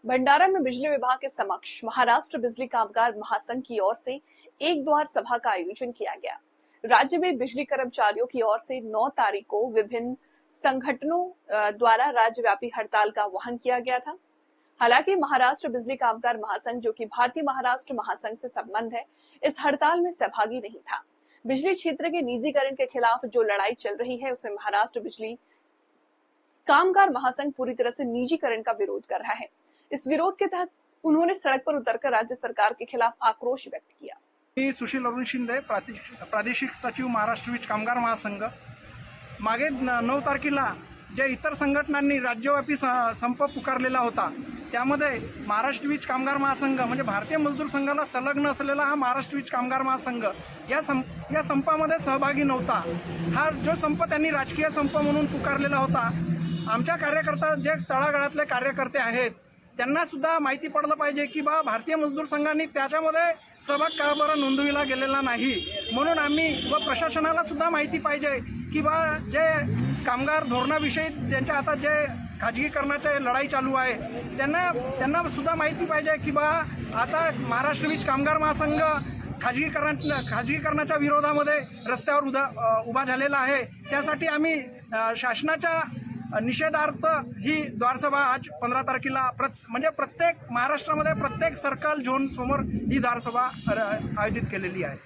भंडारा में बिजली विभाग के समक्ष महाराष्ट्र बिजली कामगार महासंघ की ओर से एक द्वार सभा का आयोजन किया गया। राज्य में बिजली कर्मचारियों की ओर से 9 तारीख को विभिन्न संगठनों द्वारा राज्यव्यापी हड़ताल का आह्वान किया गया था। हालांकि महाराष्ट्र बिजली कामगार महासंघ, जो कि भारतीय महाराष्ट्र महासंघ से संबंध है, इस हड़ताल में सहभागी नहीं था। बिजली क्षेत्र के निजीकरण के खिलाफ जो लड़ाई चल रही है, उसमें महाराष्ट्र बिजली कामगार महासंघ पूरी तरह से निजीकरण का विरोध कर रहा है। इस विरोध के तहत उन्होंने सड़क पर उतरकर राज्य सरकार के खिलाफ आक्रोश व्यक्त किया। मी सुशील अरुण शिंदे, प्रादेशिक सचिव महाराष्ट्र वीज कामगार महासंघ। मागे 9 तारखेला जे इतर संघटनांनी राज्यव्यापी संप पुकारलेला होता, त्यामध्ये महाराष्ट्र वीज कामगार महासंघ म्हणजे भारतीय मजदूर संघाला संलग्न असलेला हा महाराष्ट्र वीज कामगार महासंघ या संपामध्ये सहभागी नव्हता। हा जो संप त्यांनी राजकीय संप म्हणून पुकारलेला होता। आमच्या कार्यकर्ता जे तळागाळातले कार्यकर्ते आहेत त्यांना सुद्धा माहिती पडलं पाहिजे की भारतीय मजदूर संघाने त्याच्यामध्ये सहभाग का बरं नोंदविला गेलेला नाही, म्हणून आम्ही व प्रशासनाला सुद्धा माहिती पाहिजे की जे कामगार धोरणाविषयी ज्यांच्या हातात जे खाजगीकरणाची लढाई चालू आहे त्यांना सुद्धा माहिती पाहिजे की आता महाराष्ट्र वीज कामगार महासंघ खाजगीकरणाच्या विरोधामध्ये रस्त्यावर उभा झालेला आहे। त्यासाठी आम्ही शासनाच्या निषेधार्थ ही द्वारसभा आज 15 तारखेला म्हणजे प्रत्येक महाराष्ट्रामध्ये प्रत्येक सर्कल झोन समोर ही द्वारसभा आयोजित केलेली आहे।